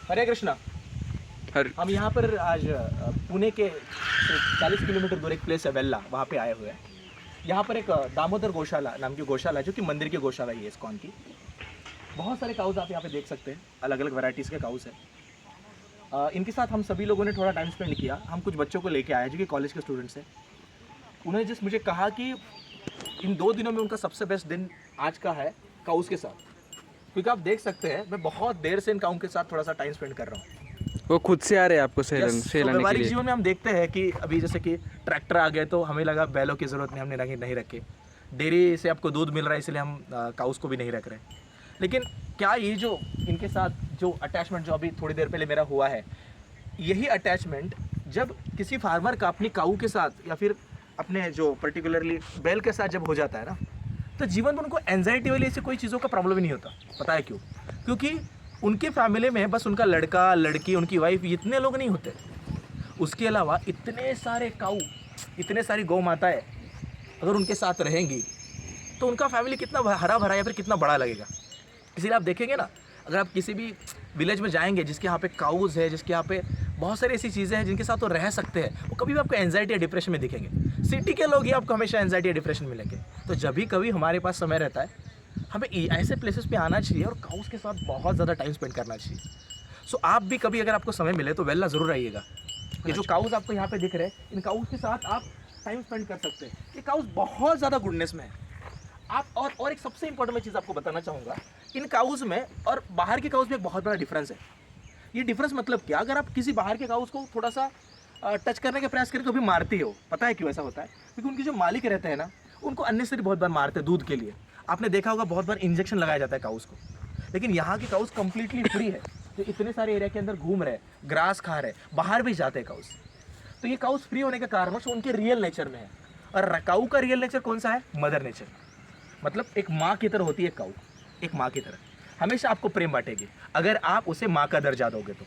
हरे कृष्णा। हम यहाँ पर आज पुणे के 40 किलोमीटर दूर एक प्लेस है वेल्ला, वहाँ पे आए हुए हैं। यहाँ पर एक दामोदर गौशाला नाम की गौशाला है, जो कि मंदिर की गौशाला ही है इस्कॉन की। बहुत सारे काउस आप यहाँ पे देख सकते हैं, अलग अलग वैरायटीज़ के काउस हैं। इनके साथ हम सभी लोगों ने थोड़ा टाइम स्पेंड किया। हम कुछ बच्चों को लेके आए जो कि कॉलेज के स्टूडेंट्स हैं। उन्होंने जिस मुझे कहा कि इन 2 दिनों में उनका सबसे बेस्ट दिन आज का है काउस के साथ, क्योंकि आप देख सकते हैं मैं बहुत देर से इन काउ के साथ थोड़ा सा टाइम स्पेंड कर रहा हूँ। वो खुद से आ रहे हैं आपको तो सहलाने के व्यावहारिक लिए। जीवन में हम देखते हैं कि अभी जैसे कि ट्रैक्टर आ गए तो हमें लगा बैलों की ज़रूरत नहीं, हमने नहीं रखे। डेयरी से आपको दूध मिल रहा है इसलिए हम काउस को भी नहीं रख रहे। लेकिन क्या ये जो इनके साथ जो अटैचमेंट जो अभी थोड़ी देर पहले मेरा हुआ है, यही अटैचमेंट जब किसी फार्मर का अपनी काऊ के साथ या फिर अपने जो पर्टिकुलरली बैल के साथ जब हो जाता है ना, तो जीवन में उनको एंजाइटी वाली ऐसी कोई चीज़ों का प्रॉब्लम ही नहीं होता। पता है क्यों? क्योंकि उनके फैमिली में बस उनका लड़का लड़की उनकी वाइफ इतने लोग नहीं होते। उसके अलावा इतने सारे काऊ, इतने सारी गौ माताएं अगर उनके साथ रहेंगी तो उनका फैमिली कितना हरा भरा या फिर कितना बड़ा लगेगा। इसीलिए आप देखेंगे ना, अगर आप किसी भी विलेज में जाएंगे जिसके यहाँ पे काउज़ है, जिसके यहाँ पे बहुत सारी ऐसी चीज़ें हैं जिनके साथ वो रह सकते हैं, वो कभी भी आपको एंजाइटी या डिप्रेशन में दिखेंगे। सिटी के लोग ही आपको हमेशा एंजाइटी या डिप्रेशन मिलेंगे। तो जब भी कभी हमारे पास समय रहता है, हमें ऐसे प्लेसेस पे आना चाहिए और काउस के साथ बहुत ज़्यादा टाइम स्पेंड करना चाहिए। सो आप भी कभी अगर आपको समय मिले तो वेल्ला ज़रूर आइएगा। ये जो काउस आपको यहाँ पे दिख रहे हैं, इन काउस के साथ आप टाइम स्पेंड कर सकते हैं। ये काउस बहुत ज़्यादा गुडनेस में है। आप और एक सबसे इंपॉर्टेंट मैं चीज़ आपको बताना चाहूँगा, इन काउस में और बाहर के काउस में एक बहुत बड़ा डिफरेंस है। ये डिफरेंस मतलब क्या? अगर आप किसी बाहर के काउस को थोड़ा सा टच करने का प्रयास करें तो भी मारती हो। पता है क्यों ऐसा होता है? क्योंकि उनके जो मालिक रहते हैं ना, उनको अननेसेसरी बहुत बार मारते हैं दूध के लिए। आपने देखा होगा बहुत बार इंजेक्शन लगाया जाता है काउस को। लेकिन यहाँ की काउस कंप्लीटली फ्री है, जो इतने सारे एरिया के अंदर घूम रहे हैं, ग्रास खा रहे हैं, बाहर भी जाते हैं काउस। तो ये काउस फ्री होने का कारण वो उनके रियल नेचर में है। और काऊ का रियल नेचर कौन सा है? Mother nature. मतलब एक माँ की तरह होती है काऊ, एक माँ की तरह हमेशा आपको प्रेम बांटेगी अगर आप उसे माँ का दर्जा दोगे तो।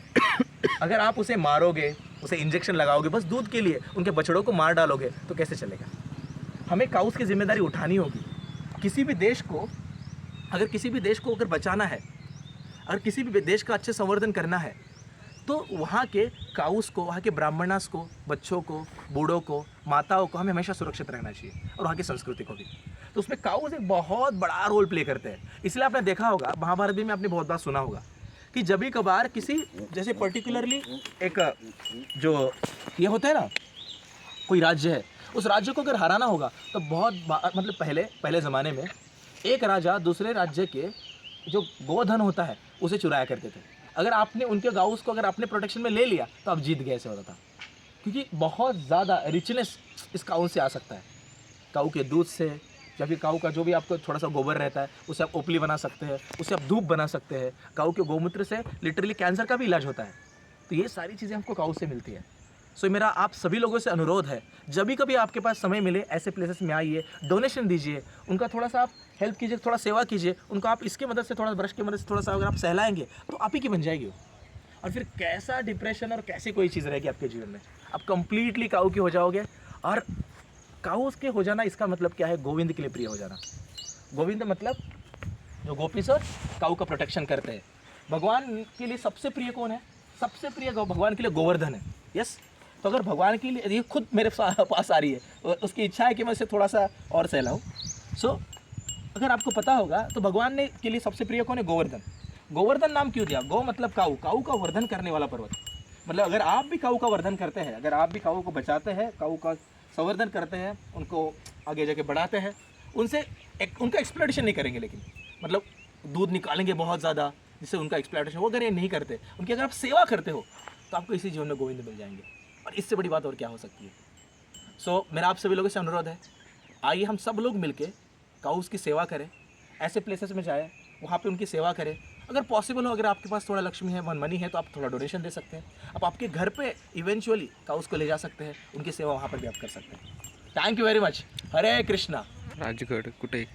अगर आप उसे मारोगे, उसे इंजेक्शन लगाओगे बस दूध के लिए, उनके बछड़ों को मार डालोगे तो कैसे चलेगा? हमें काउस की जिम्मेदारी उठानी होगी। किसी भी देश को अगर बचाना है, अगर किसी भी देश का अच्छे संवर्धन करना है, तो वहाँ के काउस को, वहाँ के ब्राह्मणास को, बच्चों को, बूढ़ों को, माताओं को हमें हमेशा सुरक्षित रहना चाहिए, और वहाँ की संस्कृति को भी। तो उसमें काउस एक बहुत बड़ा रोल प्ले करते हैं। इसलिए आपने देखा होगा, महाभारत भी में आपने बहुत बार सुना होगा कि जब भी कभार किसी जैसे पर्टिकुलरली एक जो ये होता है ना, कोई राज्य है, उस राज्य को अगर हराना होगा तो मतलब पहले ज़माने में एक राजा दूसरे राज्य के जो गोधन होता है उसे चुराया करते थे। अगर आपने उनके गाउस को अगर आपने प्रोटेक्शन में ले लिया तो आप जीत गए, ऐसे होता था। क्योंकि बहुत ज़्यादा रिचनेस इस काऊ से आ सकता है। काऊ के दूध से या फिर काऊ का जो भी आपको थोड़ा सा गोबर रहता है उसे आप ओपली बना सकते हैं, उसे आप धूप बना सकते हैं। काऊ के गोमूत्र से लिटरली कैंसर का भी इलाज होता है। तो ये सारी चीज़ें हमको काऊ से मिलती है। सो मेरा आप सभी लोगों से अनुरोध है, जब भी कभी आपके पास समय मिले ऐसे प्लेसेस में आइए, डोनेशन दीजिए, उनका थोड़ा सा आप हेल्प कीजिए, थोड़ा सेवा कीजिए। उनको आप इसके मदद से, थोड़ा ब्रश की मदद से थोड़ा सा अगर आप सहलाएंगे तो आप ही की बन जाएगी। और फिर कैसा डिप्रेशन और कैसी कोई चीज़ रहेगी आपके जीवन में, आप कंप्लीटली काऊ के हो जाओगे। और काऊ के हो जाना इसका मतलब क्या है? गोविंद के लिए प्रिय हो जाना। गोविंद मतलब जो गोपी सर काऊ का प्रोटेक्शन करते हैं। भगवान के लिए सबसे प्रिय कौन है? सबसे प्रिय भगवान के लिए गोवर्धन है। यस। तो अगर भगवान के लिए, ये खुद मेरे पास आ रही है, उसकी इच्छा है कि मैं इसे थोड़ा सा और सहलाऊँ। सो अगर आपको पता होगा तो भगवान ने के लिए सबसे प्रिय कौन है? गोवर्धन। गोवर्धन नाम क्यों दिया? गौ मतलब काऊ, काऊ का वर्धन करने वाला पर्वत। मतलब अगर आप भी काऊ का वर्धन करते हैं, अगर आप भी काऊ को बचाते हैं, काऊ का संवर्धन करते हैं, उनको आगे जाके बढ़ाते हैं, उनसे उनका एक्सप्लॉयटेशन नहीं करेंगे, लेकिन मतलब दूध निकालेंगे बहुत ज़्यादा जिससे उनका एक्सप्लॉयटेशन, वो अगर ये नहीं करते, उनकी अगर आप सेवा करते हो तो आपको इसी जीवन में गोविंद मिल जाएंगे। और इससे बड़ी बात और क्या हो सकती है? सो मेरा आप सभी लोगों से अनुरोध है, आइए हम सब लोग मिलके काउस की सेवा करें, ऐसे प्लेसेस में जाएं, वहाँ पे उनकी सेवा करें। अगर पॉसिबल हो, अगर आपके पास थोड़ा लक्ष्मी है, मनी है, तो आप थोड़ा डोनेशन दे सकते हैं। आप आपके घर पे इवेंचुअली काउस को ले जा सकते हैं, उनकी सेवा वहाँ पर भी आप कर सकते हैं। Thank you very much. हरे कृष्णा। राजगढ़ कुठे?